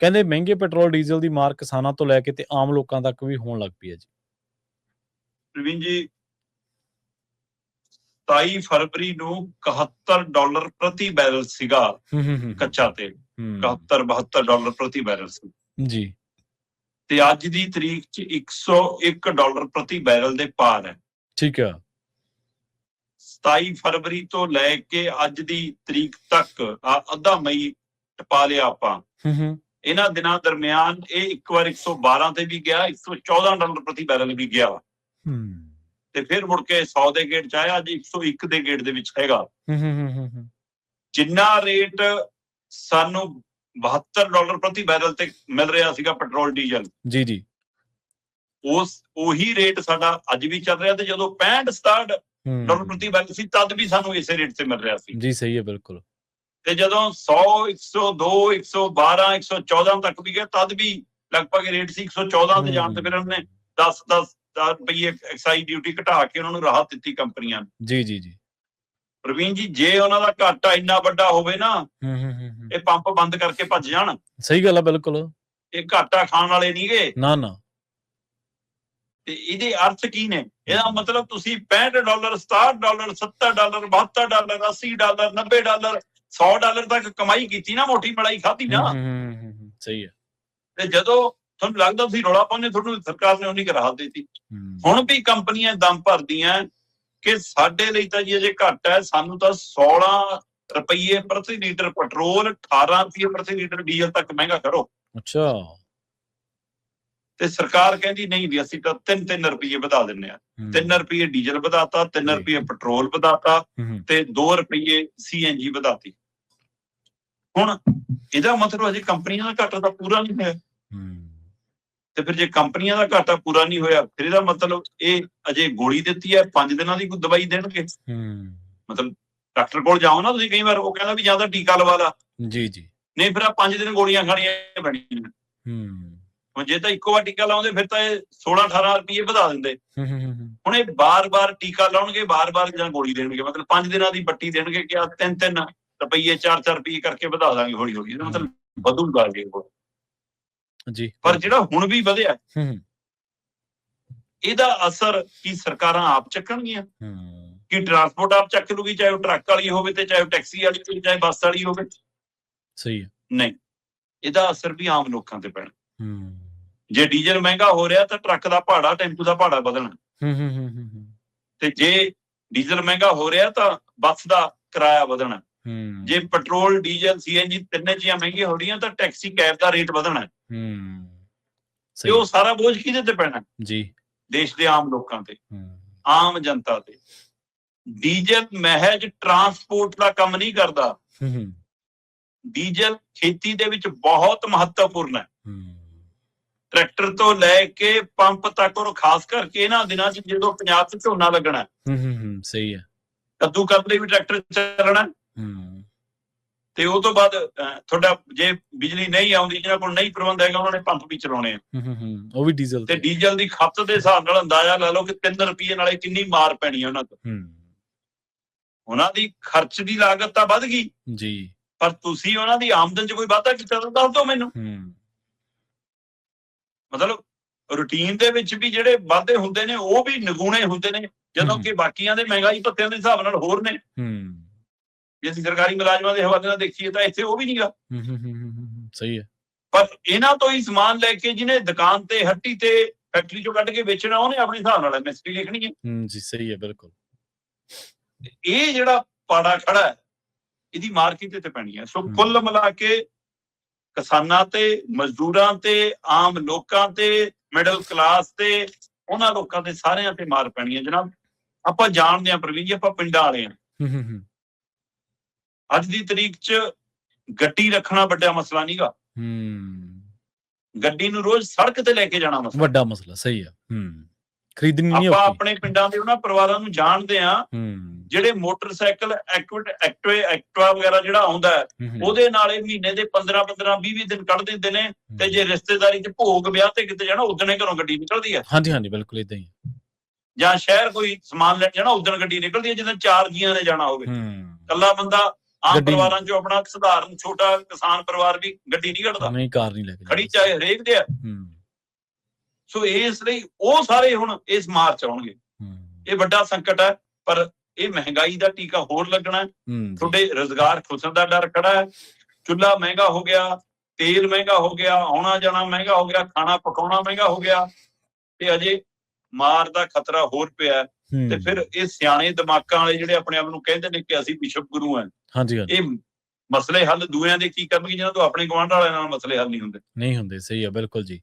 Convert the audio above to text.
ਕਹਿੰਦੇ ਮਹਿੰਗੇ petrol diesel ਦੀ ਮਾਰ ਕਿਸਾਨਾਂ ਤੋਂ ਲੈ ਕੇ ਤੇ ਆਮ ਲੋਕਾਂ ਤੱਕ ਵੀ ਹੋਣ ਲੱਗ ਪਈ ਹੈ ਜੀ। ਪ੍ਰਵੀਨ ਜੀ, 27 ਫਰਵਰੀ ਨੂੰ $71 ਪ੍ਰਤੀ ਬੈਰਲ ਸੀਗਾ ਕੱਚਾ ਤੇਲ। 71-72 ਪ੍ਰਤੀ ਬੈਰਲ ਸੀ ਜੀ। ਤੇ ਅੱਜ ਦੀ ਤਰੀਕ 'ਚ $101 ਪ੍ਰਤੀ ਬੈਰਲ ਦੇ ਪਾਰ ਹੈ। ਠੀਕ ਆ। 27 ਫਰਵਰੀ ਤੋਂ ਲੈ ਕੇ ਅੱਜ ਦੀ ਤਰੀਕ ਤੱਕ ਅੱਧਾ ਮਈ ਟਪਾ ਲਿਆ ਆਪਾਂ। ਇਹਨਾਂ ਦਿਨਾਂ ਦਰਮਿਆਨ ਇਹ ਇੱਕ ਵਾਰ 112 ਤੇ ਵੀ ਗਿਆ, $114 ਪ੍ਰਤੀ ਬੈਰਲ ਵੀ ਗਿਆ ਤੇ ਫਿਰ ਮੁੜ ਕੇ 100 ਦੇ ਗੇੜ ਚ ਆਇਆ, ਅੱਜ 101 ਦੇ ਗੇੜ ਦੇ ਵਿੱਚ ਹੈਗਾ। ਜਿੰਨਾ ਰੇਟ ਸਾਨੂੰ $72 ਪ੍ਰਤੀ ਬੈਰਲ ਤੇ ਮਿਲ ਰਿਹਾ ਸੀਗਾ ਪੈਟਰੋਲ ਡੀਜ਼ਲ, ਜੀ ਜੀ, ਉਹੀ ਰੇਟ ਸਾਡਾ ਅੱਜ ਵੀ ਚੱਲ ਰਿਹਾ। ਤੇ ਜਦੋਂ $65-67 ਪ੍ਰਤੀ ਬੈਰਲ ਸੀ ਤਦ ਵੀ ਸਾਨੂੰ ਇਸੇ ਰੇਟ ਤੇ ਮਿਲ ਰਿਹਾ ਸੀ। ਜੀ ਸਹੀ ਹੈ, ਬਿਲਕੁਲ। ਤੇ ਜਦੋਂ 100, 102, 112, 114 ਤੱਕ ਵੀ ਗਿਆ ਤਦ ਵੀ ਲਗਭਗ ਰੇਟ ਸੀ 114 ਤੇ ਜਾਣ ਤੇ ਫਿਰ ਉਹਨੇ 10 ਰੁਪਈਏ ਐਕਸਾਈਜ਼ ਡਿਊਟੀ ਘਟਾ ਕੇ ਉਹਨਾਂ ਨੂੰ ਰਾਹਤ ਦਿੱਤੀ ਕੰਪਨੀਆਂ ਨੂੰ। ਜੀ ਜੀ ਜੀ। ਪ੍ਰਵੀਨ ਜੀ, ਜੇ ਉਹਨਾਂ ਦਾ ਘਾਟਾ ਇੰਨਾ ਵੱਡਾ ਹੋਵੇ ਨਾ, ਇਹ ਪੰਪ ਬੰਦ ਕਰਕੇ ਭੱਜ ਜਾਣ। ਸਹੀ ਗੱਲ ਆ, ਬਿਲਕੁਲ। ਇਹ ਘਾਟਾ ਖਾਣ ਵਾਲੇ ਨਹੀਂ ਗੇ ਨਾ ਨਾ। ਤੇ ਇਹਦੇ ਅਰਥ ਕੀ ਨੇ? ਇਹਦਾ ਮਤਲਬ ਤੁਸੀਂ $65, $67, $70, $72, $80, $90, $100 ਤੱਕ ਕਮਾਈ ਕੀਤੀ ਨਾ, ਮੋਟੀ ਮਲਾਈ ਖਾਧੀ ਨਾ। ਸਹੀ ਹੈ। ਤੇ ਜਦੋਂ ਤੁਹਾਨੂੰ ਲੱਗਦਾ ਤੁਸੀਂ ਰੌਲਾ ਪਾਉਂਦੇ, ਤੁਹਾਨੂੰ ਸਰਕਾਰ ਨੇ ਉਨੀ ਕੁ ਰਾਹਤ ਦਿੱਤੀ। ਹੁਣ ਵੀ ਕੰਪਨੀਆਂ ਦਮ ਭਰਦੀਆਂ ਕਿ ਸਾਡੇ ਲਈ ਤਾਂ ਜੀ ਅਜੇ ਘੱਟ ਹੈ, ਸਾਨੂੰ ਤਾਂ 16 ਰੁਪਈਏ ਪ੍ਰਤੀ ਲੀਟਰ ਪੈਟਰੋਲ, 18 ਰੁਪਈਏ ਪ੍ਰਤੀ ਲੀਟਰ ਡੀਜ਼ਲ ਤੱਕ ਮਹਿੰਗਾ ਕਰੋ। ਅੱਛਾ। ਤੇ ਸਰਕਾਰ ਕਹਿੰਦੀ ਨਹੀਂ ਵੀ ਅਸੀਂ ਤਾਂ 3 ਰੁਪਈਏ ਵਧਾ ਦਿੰਦੇ ਆ। 3 ਰੁਪਈਏ ਡੀਜ਼ਲ ਵਧਾਤਾ, 3 ਰੁਪਈਏ ਪੈਟਰੋਲ ਵਧਾਤਾ ਤੇ 2 ਰੁਪਈਏ CNG ਵਧਾਤੀ। ਹੁਣ ਇਹਦਾ ਮਤਲਬ ਅਜੇ ਕੰਪਨੀਆਂ ਦਾ ਘਾਟਾ ਤਾਂ ਪੂਰਾ ਨਹੀਂ ਹੋਇਆ। ਤੇ ਫਿਰ ਜੇ ਕੰਪਨੀਆਂ ਦਾ ਘਾਟਾ ਪੂਰਾ ਨਹੀਂ ਹੋਇਆ, ਫਿਰ ਇਹਦਾ ਮਤਲਬ ਇਹ ਅਜੇ ਗੋਲੀ ਦਿੱਤੀ ਹੈ, 5 ਦਿਨਾਂ ਦੀ ਕੋਈ ਦਵਾਈ ਦੇਣਗੇ। ਮਤਲਬ ਡਾਕਟਰ ਕੋਲ ਜਾਓ ਨਾ ਤੁਸੀਂ, ਕਈ ਵਾਰ ਉਹ ਕਹਿੰਦਾ ਵੀ ਜਾਂ ਤਾਂ ਟੀਕਾ ਲਵਾ ਲਾ, ਜੀ ਜੀ, ਨਹੀਂ ਫਿਰ 5 ਦਿਨ ਗੋਲੀਆਂ ਖਾਣੀਆਂ ਪੈਣੀਆਂ। ਹੁਣ ਜੇ ਤਾਂ ਇੱਕੋ ਵਾਰ ਟੀਕਾ ਲਾਉਂਦੇ ਫਿਰ ਤਾਂ ਇਹ 16-18 ਰੁਪਈਏ ਵਧਾ ਦਿੰਦੇ। ਹੁਣ ਇਹ ਬਾਰ-ਬਾਰ ਟੀਕਾ ਲਾਉਣਗੇ, ਬਾਰ-ਬਾਰ ਜਾਂ ਗੋਲੀ ਦੇਣਗੇ, ਮਤਲਬ 5 ਦਿਨਾਂ ਦੀ ਬੱਟੀ ਦੇਣਗੇ ਕਿ 3-3 ਰੁਪਈਏ 4-4 ਰੁਪਈਏ ਕਰਕੇ ਵਧਾ ਦਾਂਗੇ ਹੌਲੀ ਹੌਲੀ। ਇਹਦਾ ਮਤਲਬ ਵਧੂਗਾ ਅੱਗੇ ਜੀ। ਪਰ ਜਿਹੜਾ ਹੁਣ ਵੀ ਵਧਿਆ, ਇਹਦਾ ਅਸਰ ਕੀ ਸਰਕਾਰਾਂ ਆਪ ਚੱਕਣਗੀਆਂ? ਕਿ ਟਰਾਂਸਪੋਰਟ ਆਪ ਚੱਕ ਲੂਗੀ, ਚਾਹੇ ਉਹ ਟਰੱਕ ਵਾਲੀ ਹੋਵੇ ਤੇ ਚਾਹੇ ਉਹ ਟੈਕਸੀ ਵਾਲੀ ਹੋਵੇ, ਚਾਹੇ ਬੱਸ ਵਾਲੀ ਹੋਵੇ? ਸਹੀ ਹੈ। ਨਹੀਂ, ਇਹਦਾ ਅਸਰ ਵੀ ਆਮ ਲੋਕਾਂ ਤੇ ਪੈਣਾ। ਜੇ ਡੀਜ਼ਲ ਮਹਿੰਗਾ ਹੋ ਰਿਹਾ ਤਾਂ ਟਰੱਕ ਦਾ ਭਾੜਾ, ਟੈਂਪੂ ਦਾ ਭਾੜਾ ਵਧਣਾ। ਤੇ ਜੇ ਡੀਜ਼ਲ ਮਹਿੰਗਾ ਹੋ ਰਿਹਾ ਤਾਂ ਬੱਸ ਦਾ ਕਿਰਾਇਆ ਵਧਣਾ। ਜੇ ਪੈਟਰੋਲ, ਡੀਜ਼ਲ, CNG ਤਿੰਨੇ ਚੀਜ਼ਾਂ ਮਹਿੰਗੀਆਂ ਹੋ ਰਹੀਆਂ ਤਾਂ ਟੈਕਸੀ, ਕੈਬ ਦਾ ਰੇਟ ਵਧਣਾ। ਤੇ ਉਹ ਸਾਰਾ ਬੋਝ ਕਿਹਦੇ ਤੇ ਪੈਣਾ? ਜੀ, ਦੇਸ਼ ਦੇ ਆਮ ਲੋਕਾਂ ਤੇ, ਆਮ ਜਨਤਾ ਤੇ। ਡੀਜ਼ਲ ਮਹਿਜ ਟਰਾਂਸਪੋਰਟ ਦਾ ਕੰਮ ਨਹੀਂ ਕਰਦਾ। ਡੀਜ਼ਲ ਖੇਤੀ ਦੇ ਵਿੱਚ ਬਹੁਤ ਮਹੱਤਵਪੂਰਨ ਹੈ। ਟਰੈਕਟਰ ਤੋਂ ਲੈ ਕੇ ਪੰਪ ਤੱਕ, ਔਰ ਖਾਸ ਕਰਕੇ ਇਹਨਾਂ ਦਿਨਾਂ 'ਚ ਜਦੋਂ ਪੰਜਾਬ 'ਚ ਝੋਨਾ ਲੱਗਣਾ, ਸਹੀ ਹੈ, ਕੱਦੂ ਕਰਨ ਲਈ ਵੀ ਟਰੈਕਟਰ ਚੱਲਣਾ। ਤੇ ਉਹ ਤੋਂ ਬਾਅਦ ਤੁਹਾਡਾ ਜੇ ਬਿਜਲੀ ਨਹੀਂ ਆਉਂਦੀ, ਜਿਹਨਾਂ ਕੋਲ ਨਹੀਂ ਪ੍ਰਬੰਧ ਹੈਗਾ, ਉਹਨਾਂ ਨੇ ਪੰਪ ਵੀ ਚਲਾਉਣੇ ਆ, ਉਹ ਵੀ ਡੀਜ਼ਲ ਤੇ। ਡੀਜ਼ਲ ਦੀ ਖਪਤ ਦੇ ਹਿਸਾਬ ਨਾਲ ਅੰਦਾਜ਼ਾ ਲਾ ਲਓ ਕਿ 3 ਰੁਪਈਏ ਨਾਲੇ ਕਿੰਨੀ ਮਾਰ ਪੈਣੀ ਹੈ ਉਹਨਾਂ ਤੋਂ। ਉਹਨਾਂ ਦੀ ਖਰਚ ਦੀ ਲਾਗਤ ਤਾਂ ਵੱਧ ਗਈ ਜੀ, ਪਰ ਤੁਸੀਂ ਉਹਨਾਂ ਦੀ ਆਮਦਨ 'ਚ ਕੋਈ ਵਾਧਾ ਕੀਤਾ ਤਾਂ ਦੱਸ ਦਿਓ ਮੈਨੂੰ। ਮਤਲਬ ਰੂਟੀਨ ਦੇ ਵਿੱਚ ਵੀ ਜਿਹੜੇ ਵਾਧੇ ਹੁੰਦੇ ਨੇ ਉਹ ਵੀ ਨਿਗੂਣੇ ਹੁੰਦੇ ਨੇ, ਜਦੋਂ ਕਿ ਬਾਕੀਆਂ ਦੇ ਮਹਿੰਗਾਈ ਭੱਤਿਆਂ ਦੇ ਹਿਸਾਬ ਨਾਲ ਹੋਰ ਨੇ। ਜੇ ਅਸੀਂ ਸਰਕਾਰੀ ਮੁਲਾਜ਼ਮਾਂ ਦੇ ਹਵਾਲੇ ਨਾਲ ਦੇਖੀਏ ਤਾਂ ਇੱਥੇ ਉਹ ਵੀ ਨਹੀਂਗਾ। ਸਹੀ ਹੈ। ਪਰ ਇਹਨਾਂ ਤੋਂ ਹੀ ਸਮਾਨ ਲੈ ਕੇ ਜਿਹਨੇ ਦੁਕਾਨ ਤੇ, ਹੱਟੀ ਤੇ, ਫੈਕਟਰੀ ਚੋਂ ਕੱਢ ਕੇ ਵੇਚਣਾ, ਉਹਨੇ ਆਪਣੇ ਹਿਸਾਬ ਨਾਲ MSP ਲਿਖਣੀ ਹੈ। ਜੀ ਸਹੀ ਹੈ, ਬਿਲਕੁਲ। ਇਹ ਜਿਹੜਾ ਪਾੜਾ ਖੜਾ ਹੈ, ਇਹਦੀ ਮਾਰ ਕਿਤੇ ਤੇ ਪੈਣੀ ਹੈ। ਸੋ ਕੁੱਲ ਮਿਲਾ ਕੇ ਕਿਸਾਨਾਂ ਤੇ, ਮਜ਼ਦੂਰਾਂ ਤੇ, ਆਮ ਲੋਕਾਂ ਤੇ, ਮਿਡਲ ਕਲਾਸ ਤੇ, ਉਹਨਾਂ ਲੋਕਾਂ ਤੇ ਸਾਰਿਆਂ ਤੇ ਮਾਰ ਪੈਣੀ ਹੈ। ਜਨਾਬ, ਆਪਾਂ ਜਾਣਦੇ ਹਾਂ ਪ੍ਰਵੀਨ ਜੀ, ਆਪਾਂ ਪਿੰਡਾਂ ਵਾਲੇ ਹਾਂ। ਅੱਜ ਦੀ ਤਰੀਕ 'ਚ ਗੱਡੀ ਰੱਖਣਾ ਵੱਡਾ ਮਸਲਾ ਨਹੀਂਗਾ। ਗੱਡੀ ਨੂੰ ਰੋਜ਼ ਸੜਕ ਤੇ ਲੈ ਕੇ ਜਾਣਾ ਵੱਡਾ ਮਸਲਾ। ਸਹੀ ਆ। ਖਰੀਦਣੀ ਨਹੀਂ ਆਪਾਂ ਆਪਣੇ ਪਿੰਡਾਂ ਦੇ ਉਹਨਾਂ ਪਰਿਵਾਰਾਂ ਨੂੰ ਜਾਣਦੇ ਆ ਜਿਹੜੇ ਮੋਟਰਸਾਈਕਲ, ਐਕਟਿਵਾ ਵਗੈਰਾ ਜਿਹੜਾ ਆਉਂਦਾ ਉਹਦੇ ਨਾਲ ਇਹ ਮਹੀਨੇ ਦੇ 15-15, 20-20 ਦਿਨ ਕੱਢ ਦਿੰਦੇ ਨੇ। ਤੇ ਜੇ ਰਿਸ਼ਤੇਦਾਰੀ 'ਚ ਭੋਗ ਵਿਆਹ ਤੇ ਕਿਤੇ ਜਾਣਾ, ਉਦਣੇ ਘਰੋਂ ਗੱਡੀ ਨਿਕਲਦੀ ਹੈ। ਹਾਂਜੀ ਹਾਂਜੀ, ਬਿਲਕੁਲ ਏਦਾਂ ਹੀ। ਜਾਂ ਸ਼ਹਿਰ ਕੋਈ ਸਮਾਨ ਲੈਣ ਜਾਣਾ, ਉਦਣ ਗੱਡੀ ਨਿਕਲਦੀ ਹੈ ਜਦੋਂ 4 ਜੀਆਂ ਨੇ ਜਾਣਾ ਹੋਵੇ। ਇਕੱਲਾ ਬੰਦਾ ਆਮ ਗੱਡੀ ਪਰਿਵਾਰਾਂ ਚੋਂ ਆਪਣਾ ਸਧਾਰਨ ਛੋਟਾ ਕਿਸਾਨ ਪਰਿਵਾਰ ਵੀ ਗੱਡੀ ਨਹੀਂ ਕੱਢਦਾ, ਨਹੀਂ ਕਾਰ ਨਹੀਂ ਲੈ ਕੇ ਖੜੀ ਚਾਹੇ ਹਰੇਕ ਦੇ ਆ। ਸੋ ਇਸ ਲਈ ਉਹ ਸਾਰੇ ਹੁਣ ਇਸ ਮਾਰਚ ਆਉਣਗੇ। ਇਹ ਵੱਡਾ ਸੰਕਟ ਹੈ, ਪਰ ਇਹ ਮਹਿੰਗਾਈ ਦਾ ਟੀਕਾ ਹੋਰ ਲੱਗਣਾ। ਤੁਹਾਡੇ ਰੁਜ਼ਗਾਰ ਖੁੱਸਣ ਦਾ ਡਰ ਖੜਾ ਹੈ। ਚੁੱਲ੍ਹਾ ਮਹਿੰਗਾ ਹੋ ਗਿਆ, ਤੇਲ ਮਹਿੰਗਾ ਹੋ ਗਿਆ, ਆਉਣਾ ਜਾਣਾ ਮਹਿੰਗਾ ਹੋ ਗਿਆ, ਖਾਣਾ ਪਕਾਉਣਾ ਮਹਿੰਗਾ ਹੋ ਗਿਆ, ਤੇ ਅਜੇ ਮਾਰ ਦਾ ਖਤਰਾ ਹੋਰ ਪਿਆ। ਤੇ ਫਿਰ ਇਹ ਸਿਆਣੇ ਦਿਮਾਗਾਂ ਵਾਲੇ ਜਿਹੜੇ ਆਪਣੇ ਆਪ ਨੂੰ ਕਹਿੰਦੇ ਨੇ ਕਿ ਅਸੀਂ ਵਿਸ਼ਵ ਗੁਰੂ ਹਾਂ, ਇਹ ਮਸਲੇ ਹੱਲ ਦੂਰਿਆਂ ਦੇ ਕੀ ਕਰਨਗੇ ਜਿਹਨਾਂ ਤੋਂ ਆਪਣੇ ਗੁਆਂਢ ਵਾਲਿਆਂ ਨਾਲ ਮਸਲੇ ਹੱਲ ਨਹੀਂ ਹੁੰਦੇ। ਸਹੀ ਹੈ, ਬਿਲਕੁਲ ਜੀ।